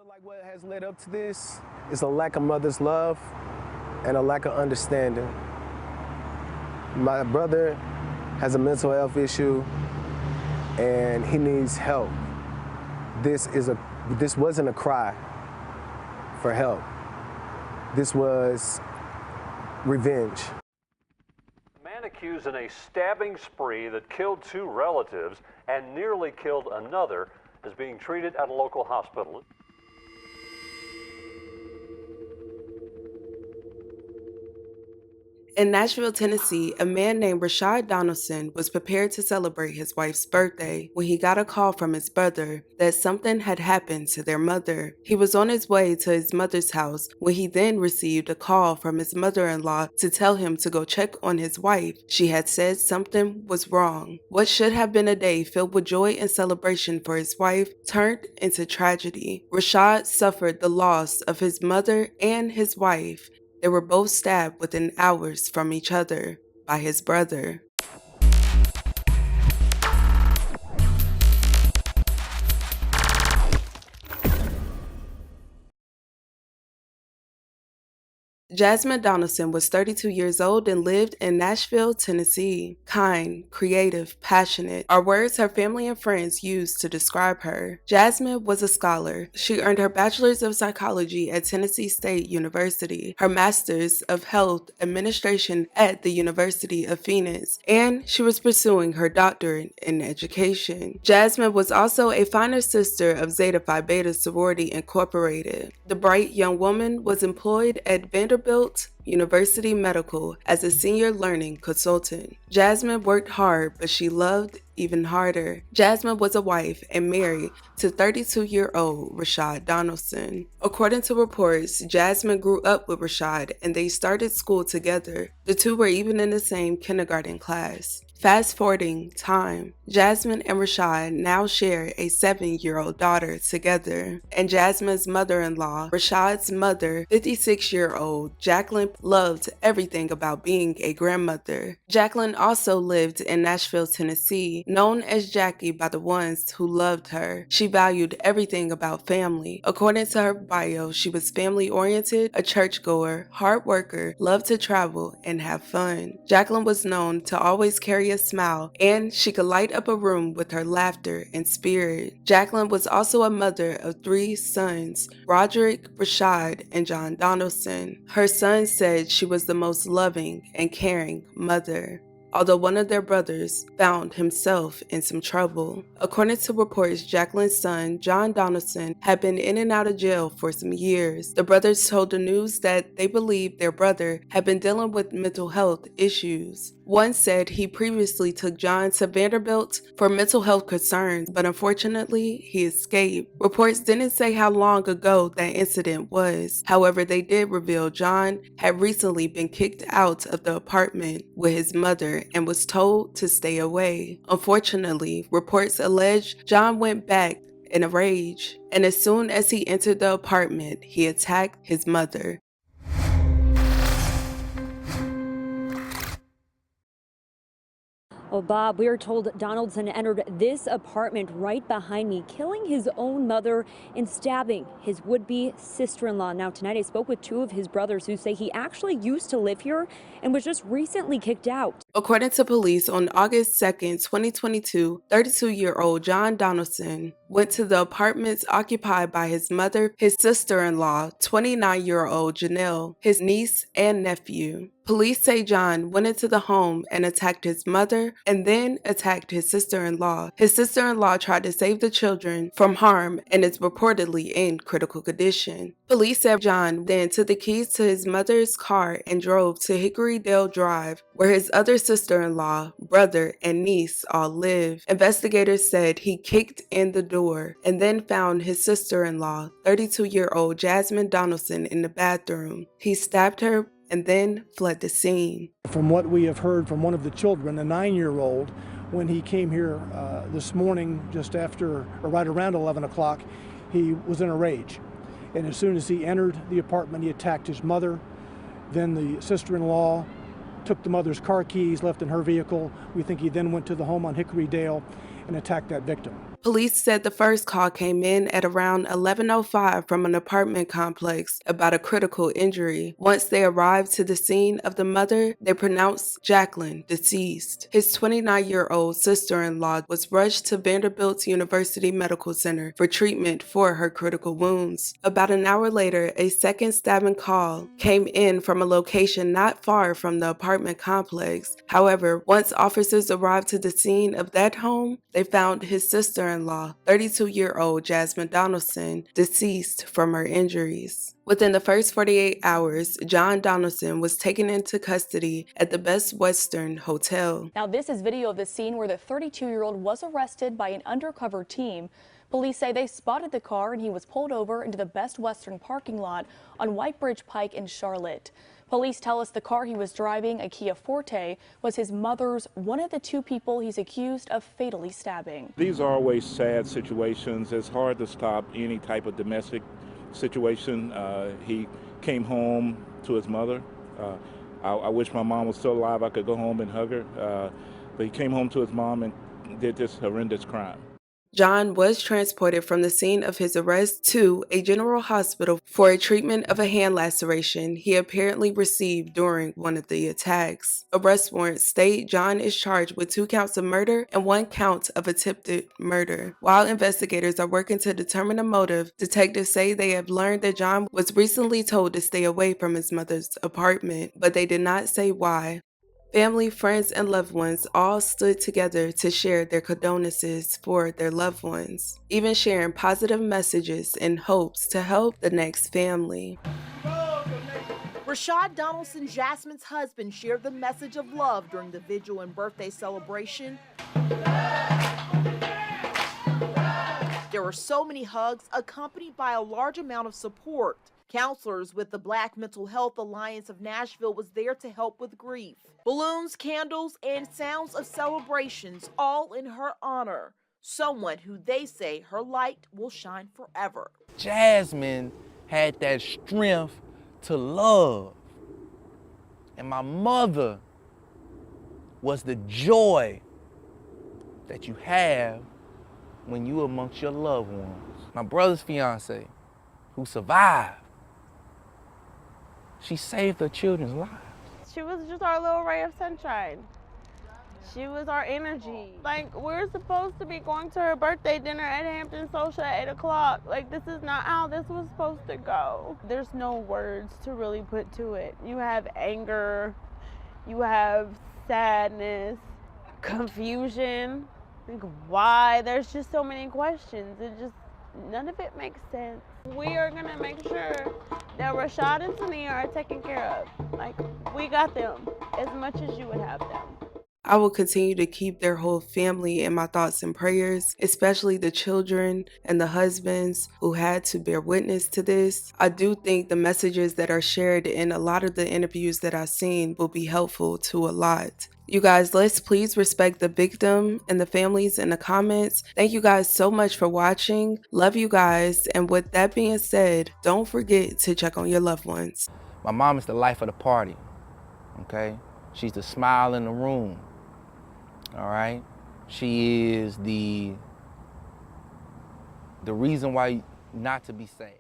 feel like what has led up to this is a lack of mother's love and a lack of understanding. My brother has a mental health issue and he needs help. This wasn't a cry for help. This was revenge. A man accused in a stabbing spree that killed two relatives and nearly killed another is being treated at a local hospital. In Nashville, Tennessee, a man named Rashad Donaldson was prepared to celebrate his wife's birthday when he got a call from his brother that something had happened to their mother. He was on his way to his mother's house when he then received a call from his mother-in-law to tell him to go check on his wife. She had said something was wrong. What should have been a day filled with joy and celebration for his wife turned into tragedy. Rashad suffered the loss of his mother and his wife. They were both stabbed within hours from each other by his brother. Jasmine Donaldson was 32 years old and lived in Nashville, Tennessee. Kind, creative, passionate are words her family and friends used to describe her. Jasmine was a scholar. She earned her Bachelor's of Psychology at Tennessee State University, her Master's of Health Administration at the University of Phoenix, and she was pursuing her doctorate in education. Jasmine was also a founder sister of Zeta Phi Beta Sorority Incorporated. The bright young woman was employed at Vanderbilt University Medical as a senior learning consultant. Jasmine worked hard, but she loved even harder. Jasmine was a wife and married to 32-year-old Rashad Donaldson. According to reports, Jasmine grew up with Rashad and they started school together. The two were even in the same kindergarten class. Fast forwarding time, Jasmine and Rashad now share a 7-year-old daughter together. And Jasmine's mother-in-law, Rashad's mother, 56-year-old Jacqueline, loved everything about being a grandmother. Jacqueline also lived in Nashville, Tennessee, known as Jackie by the ones who loved her. She valued everything about family. According to her bio, she was family-oriented, a churchgoer, hard worker, loved to travel, and have fun. Jacqueline was known to always carry a smile, and she could light up a room with her laughter and spirit. Jacqueline was also a mother of 3 sons, Roderick, Rashad, and John Donaldson. Her sons said she was the most loving and caring mother, although one of their brothers found himself in some trouble. According to reports, Jacqueline's son, John Donaldson, had been in and out of jail for some years. The brothers told the news that they believed their brother had been dealing with mental health issues. One said he previously took John to Vanderbilt for mental health concerns, but unfortunately, he escaped. Reports didn't say how long ago that incident was. However, they did reveal John had recently been kicked out of the apartment with his mother and was told to stay away. Unfortunately, reports allege John went back in a rage, and as soon as he entered the apartment, he attacked his mother. Well, Bob, we are told Donaldson entered this apartment right behind me, killing his own mother and stabbing his would-be sister-in-law. Now, tonight I spoke with 2 of his brothers who say he actually used to live here and was just recently kicked out. According to police, on August 2nd, 2022, 32-year-old John Donaldson went to the apartments occupied by his mother, his sister-in-law, 29-year-old Janelle, his niece, and nephew. Police say John went into the home and attacked his mother and then attacked his sister-in-law. His sister-in-law tried to save the children from harm and is reportedly in critical condition. Police said John then took the keys to his mother's car and drove to Hickory Dale Drive, where his other sister-in-law, brother, and niece all live. Investigators said he kicked in the door and then found his sister-in-law, 32-year-old Jasmine Donaldson, in the bathroom. He stabbed her and then fled the scene. From what we have heard from one of the children, a 9-year-old, when he came here this morning just after, or right around 11 o'clock, he was in a rage. And as soon as he entered the apartment, he attacked his mother. Then the sister-in-law took the mother's car keys, left in her vehicle. We think he then went to the home on Hickory Dale and attacked that victim. Police said the first call came in at around 11:05 from an apartment complex about a critical injury. Once they arrived to the scene of the mother, they pronounced Jacqueline deceased. His 29-year-old sister-in-law was rushed to Vanderbilt University Medical Center for treatment for her critical wounds. About an hour later, a second stabbing call came in from a location not far from the apartment complex. However, once officers arrived to the scene of that home, they found his sister-in-law, 32-year-old Jasmine Donaldson, deceased from her injuries. Within the first 48 hours, John Donaldson was taken into custody at the Best Western Hotel. Now, this is video of the scene where the 32-year-old was arrested by an undercover team. Police say they spotted the car and he was pulled over into the Best Western parking lot on White Bridge Pike in Charlotte. Police tell us the car he was driving, a Kia Forte, was his mother's, one of the two people he's accused of fatally stabbing. These are always sad situations. It's hard to stop any type of domestic situation. He came home to his mother. I wish my mom was still alive. I could go home and hug her. But he came home to his mom and did this horrendous crime. John was transported from the scene of his arrest to a general hospital for a treatment of a hand laceration he apparently received during one of the attacks. Arrest warrants state John is charged with 2 counts of murder and 1 count of attempted murder. While investigators are working to determine a motive, detectives say they have learned that John was recently told to stay away from his mother's apartment, but they did not say why. Family, friends, and loved ones all stood together to share their condolences for their loved ones, even sharing positive messages in hopes to help the next family. Rashad Donaldson, Jasmine's husband, shared the message of love during the vigil and birthday celebration. There were so many hugs accompanied by a large amount of support. Counselors with the Black Mental Health Alliance of Nashville was there to help with grief. Balloons, candles, and sounds of celebrations, all in her honor. Someone who they say her light will shine forever. Jasmine had that strength to love. And my mother was the joy that you have when you amongst your loved ones. My brother's fiance, who survived, she saved her children's lives. She was just our little ray of sunshine. She was our energy. Like, we're supposed to be going to her birthday dinner at Hampton Social at 8 o'clock. Like, this is not how this was supposed to go. There's no words to really put to it. You have anger, you have sadness, confusion. Like, why? There's just so many questions. None of it makes sense. We are gonna make sure that Rashad and Tania are taken care of. Like, we got them as much as you would have them. I will continue to keep their whole family in my thoughts and prayers, especially the children and the husbands who had to bear witness to this. I do think the messages that are shared in a lot of the interviews that I've seen will be helpful to a lot. You guys, let's please respect the victim and the families in the comments. Thank you guys so much for watching. Love you guys. And with that being said, don't forget to check on your loved ones. My mom is the life of the party, okay? She's the smile in the room, all right? She is the reason why not to be sad.